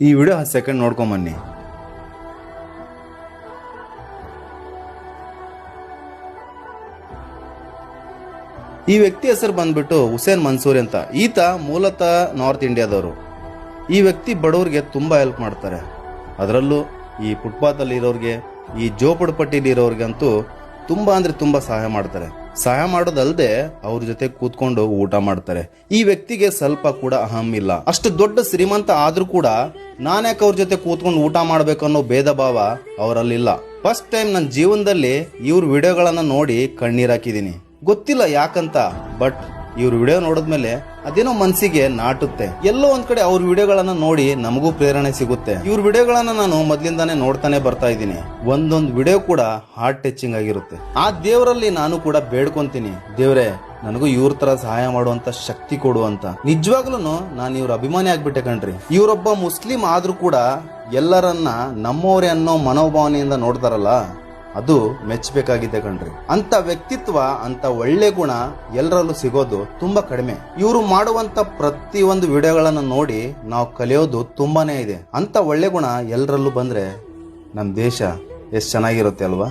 ಈ video 10 second ನೋಡ್ಕೊಂಬನ್ನಿ. ಈ ವ್ಯಕ್ತಿ ಹೆಸರು ಬಂದ್ಬಿಟ್ಟು ಹುಸೇನ್ ಮನ್ಸೂರಿ ಅಂತ. ಈತ ಮೂಲತಃ ನಾರ್ತ್ ಇಂಡಿಯಾದವರು. ಈ ವ್ಯಕ್ತಿ ಬಡವರಿಗೆ ತುಂಬಾ ಹೆಲ್ಪ್ ಮಾಡ್ತಾರೆ. ಅದರಲ್ಲೂ ಈ ಫುಟ್ಪಾತ್ ಅಲ್ಲಿ ಇರೋರಿಗೆ, ಈ ಜೋಪಡಪಟ್ಟಿಲಿ ಇರೋರಿಗೆ ಅಂತೂ ತುಂಬಾ ಅಂದ್ರೆ ತುಂಬಾ ಸಹಾಯ ಮಾಡ್ತಾರೆ. ಸಹಾಯ ಮಾಡೋದಲ್ಲದೆ ಅವ್ರ ಜೊತೆ ಕೂತ್ಕೊಂಡು ಊಟ ಮಾಡ್ತಾರೆ. ಈ ವ್ಯಕ್ತಿಗೆ ಸ್ವಲ್ಪ ಕೂಡ ಅಹಂ ಇಲ್ಲ. ಅಷ್ಟು ದೊಡ್ಡ ಶ್ರೀಮಂತ ಆದ್ರೂ ಕೂಡ ನಾನ್ಯಾಕೆ ಅವ್ರ ಜೊತೆ ಕೂತ್ಕೊಂಡು ಊಟ ಮಾಡ್ಬೇಕು ಅನ್ನೋ ಭೇದ ಭಾವ ಅವರಲ್ಲಿಲ್ಲ. ಫಸ್ಟ್ ಟೈಮ್ ನನ್ನ ಜೀವನದಲ್ಲಿ ಇವ್ರ ವಿಡಿಯೋಗಳನ್ನ ನೋಡಿ ಕಣ್ಣೀರ್ ಹಾಕಿದೀನಿ. ಗೊತ್ತಿಲ್ಲ ಯಾಕಂತ, ಬಟ್ ಇವ್ರ ವಿಡಿಯೋ ನೋಡಿದ್ಮೇಲೆ ಅದೇನೋ ಮನ್ಸಿಗೆ ನಾಟುತ್ತೆ. ಎಲ್ಲೋ ಒಂದ್ ಕಡೆ ಅವ್ರ ವಿಡಿಯೋಗಳನ್ನ ನೋಡಿ ನಮಗೂ ಪ್ರೇರಣೆ ಸಿಗುತ್ತೆ. ಇವ್ರ ವಿಡಿಯೋಗಳನ್ನ ನಾನು ಮೊದ್ಲಿಂದಾನೇ ನೋಡ್ತಾನೆ ಬರ್ತಾ ಇದ್ದೀನಿ. ಒಂದೊಂದು ವಿಡಿಯೋ ಕೂಡ ಹಾರ್ಟ್ ಟಚಿಂಗ್ ಆಗಿರುತ್ತೆ. ಆ ದೇವರಲ್ಲಿ ನಾನು ಕೂಡ ಬೇಡ್ಕೊಂತೀನಿ, ದೇವ್ರೆ ನನಗೂ ಇವ್ರ ತರ ಸಹಾಯ ಮಾಡುವಂತ ಶಕ್ತಿ ಕೊಡು ಅಂತ. ನಿಜವಾಗ್ಲೂ ನಾನು ಇವ್ರ ಅಭಿಮಾನಿ ಆಗ್ಬಿಟ್ಟೆ ಕಣ್ರಿ. ಇವರೊಬ್ಬ ಮುಸ್ಲಿಂ ಆದ್ರೂ ಕೂಡ ಎಲ್ಲರನ್ನ ನಮ್ಮವರೇ ಅನ್ನೋ ಮನೋಭಾವನೆಯಿಂದ ನೋಡ್ತಾರಲ್ಲ, ಅದು ಮೆಚ್ಚಬೇಕಾಗಿದೆ ಕಣ್ರಿ. ಅಂತ ವ್ಯಕ್ತಿತ್ವ, ಅಂತ ಒಳ್ಳೆ ಗುಣ ಎಲ್ಲರಲ್ಲೂ ಸಿಗೋದು ತುಂಬಾ ಕಡಿಮೆ. ಇವರು ಮಾಡುವಂತ ಪ್ರತಿಯೊಂದು ವಿಡಿಯೋಗಳನ್ನ ನೋಡಿ ನಾವು ಕಲಿಯೋದು ತುಂಬಾನೇ ಇದೆ. ಅಂತ ಒಳ್ಳೆ ಗುಣ ಎಲ್ಲರಲ್ಲೂ ಬಂದ್ರೆ ನಮ್ ದೇಶ ಎಷ್ಟು ಚೆನ್ನಾಗಿರುತ್ತೆ ಅಲ್ವಾ?